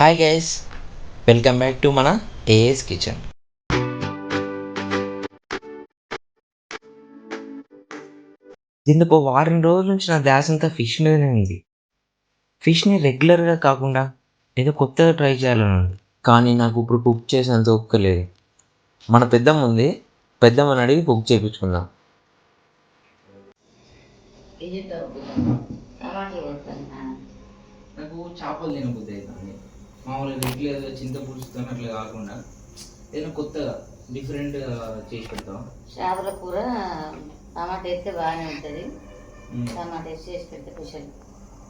Hi guys, welcome back to మన as kitchen. దీనికి ఒక వారం రోజుల నుంచి నా ధ్యాస అంతా ఫిష్ మీదనే ఉంది. ఫిష్ని రెగ్యులర్గా కాకుండా ఏదో కొత్తగా ట్రై చేయాలని ఉంది. కానీ నాకు ఇప్పుడు కుక్ చేసేంత ఓపిక లేదు. మన పెద్దమ్మ ఉంది, పెద్దమ్మని అడిగి కుక్ చేయించుకుందాం. నాకు చేపలు తినబుద్ధి అవుతుంది. మామూలుగా రెగ్యులర్గా చింతపులుసుతో అట్లా కాకుండా ఏదైనా కొత్తగా డిఫరెంట్గా చేసి పెడతాం. చేపల కూర టమాటా వేస్తే బాగానే ఉంటుంది. టమాటా వేసి చేసి పెడితే స్పెషల్.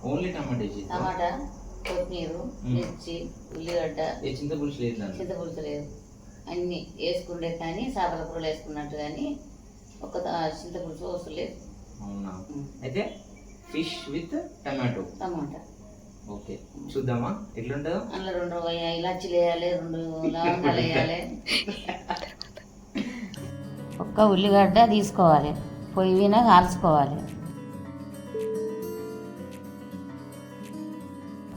ఓన్లీ టమాటా వేసి, టమాటా, కొత్తిమీర, మిర్చి, ఉల్లిగడ్డ. చింతపులుసు లేదు, చింతపులుసు లేదు, అన్నీ వేసుకుంటే కానీ చేపల కూరలు వేసుకున్నట్టు కానీ ఒక చింతపులుసు అవసరం లేదు. అవునా? అయితే ఫిష్ విత్ టమాటా. ఓకే, చూద్దామా ఎట్లుంటుందో. అందులో 2 ఇలాచీలు వేయాలి, 2 లవంగాలు వేయాలి. ఒక్క ఉల్లిగడ్డ తీసుకోవాలి, పొయ్యి మీద కాల్చుకోవాలి.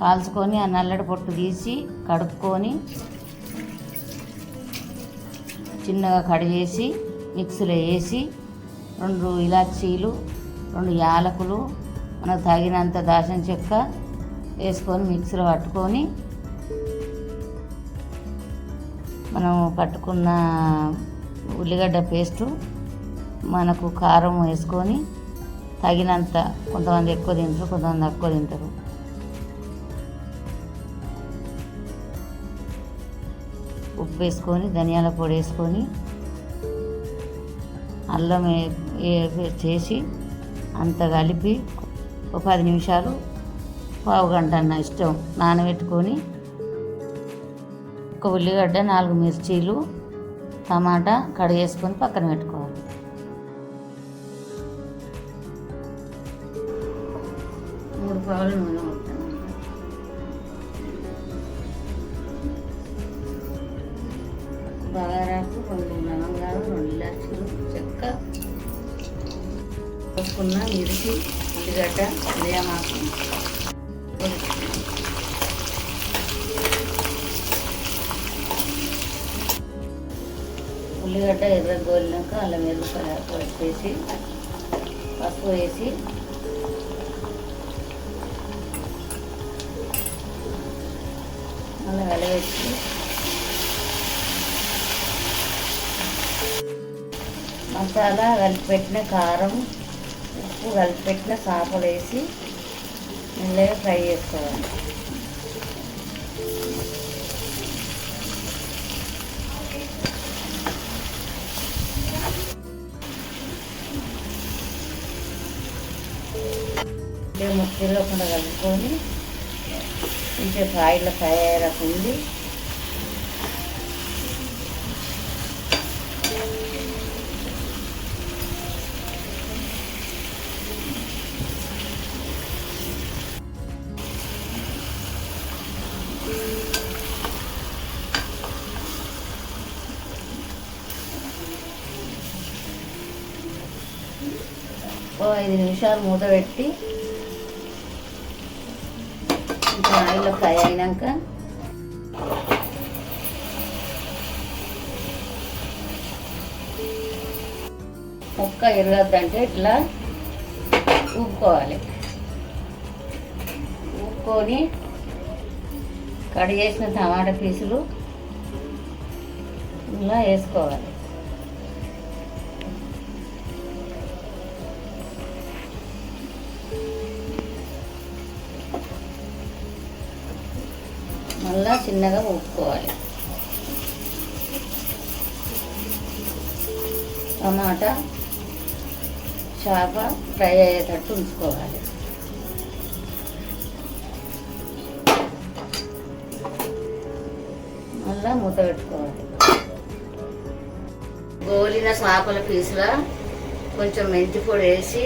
కాల్చుకొని ఆ నల్లడి పొట్టు తీసి కడుక్కొని చిన్నగా కట్ చేసి మిక్సీలో వేసి 2 ఇలాచీలు, 2 యాలకులు, మనకు తగినంత దాల్చిన చెక్క వేసుకొని మిక్సీలో పట్టుకొని మనం పట్టుకున్న ఉల్లిగడ్డ పేస్టు, మనకు కారం వేసుకొని తగినంత, కొంతమంది ఎక్కువ తింటారు, కొంతమంది తక్కువ తింటారు. ఉప్పు వేసుకొని ధనియాల పొడి వేసుకొని అల్లం చేసి అంత కలిపి ఒక 10 నిమిషాలు, పావు గంట అన్న ఇష్టం నానబెట్టుకొని ఒక ఉల్లిగడ్డ, 4 మిర్చీలు, టమాటా కడిగేసుకొని పక్కన పెట్టుకోవాలి. మూడు పావులు నూనె కొట్టాను. బగారాకు 2 లవంగాలు, 2 ఇలాచీలు, చెక్క, వేసుకున్న మిర్చి, ఉల్లిగడ్డ, వేమాకు, ఉల్లిగడ్డ ఎర్రగోలినాక అల్లం వెల్లుల్లి వేసి పసుపు వేసి అలా వెలవేసి మసాలా కలిపిపెట్టిన కారం, ఉప్పు కలిపిపెట్టిన చేపలు వేసి మెల్లగా ఫ్రై చేసుకోవాలి. ముక్కలు కూడా కలుపుకొని కొంచెం ఆయిల్లో ఫ్రై అయ్యేకుంది. ఓ 5 నిమిషాలు మూత పెట్టి కొంచెం ఆయిల్లో ఫ్రై అయినాక ముక్క ఎరగద్దంటే ఇట్లా ఊపుకోవాలి. ఊపుకొని కట్ చేసిన టమాటా పీసులు ఇలా వేసుకోవాలి. మళ్ళా చిన్నగా ఊపుకోవాలి. టమాటా, చేప ఫ్రై అయ్యేటట్టు ఉంచుకోవాలి. మళ్ళా మూత పెట్టుకోవాలి. గోలిన చేపల పీసులో కొంచెం మెంతి పొడి వేసి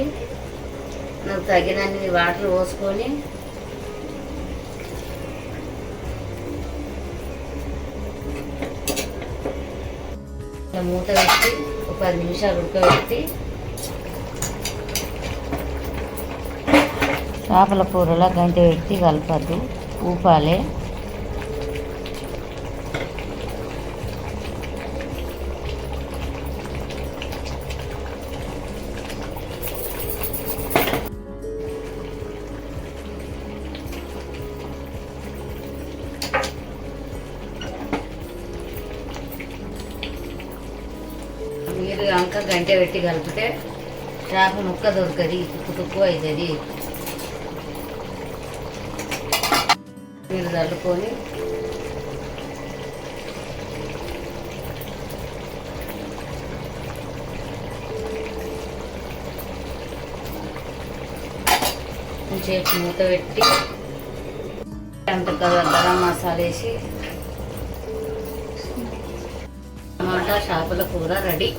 నాకు తగినన్ని వాటర్ పోసుకొని మూత పెట్టి ఒక 10 నిమిషాలు ఉడకబెట్టి చేపల కూరలో గంట పెట్టి కలపద్దు, ఊపాలి. దాకా గంట పెట్టి కలిపితే చేప ముక్క దొరకది, తుక్కు తుక్కు అవుతుంది. మీరు చల్లుకొని కొంచెం మూత పెట్టి అంత గరం మసాలా వేసి టమాటా చేపల కూర రెడీ.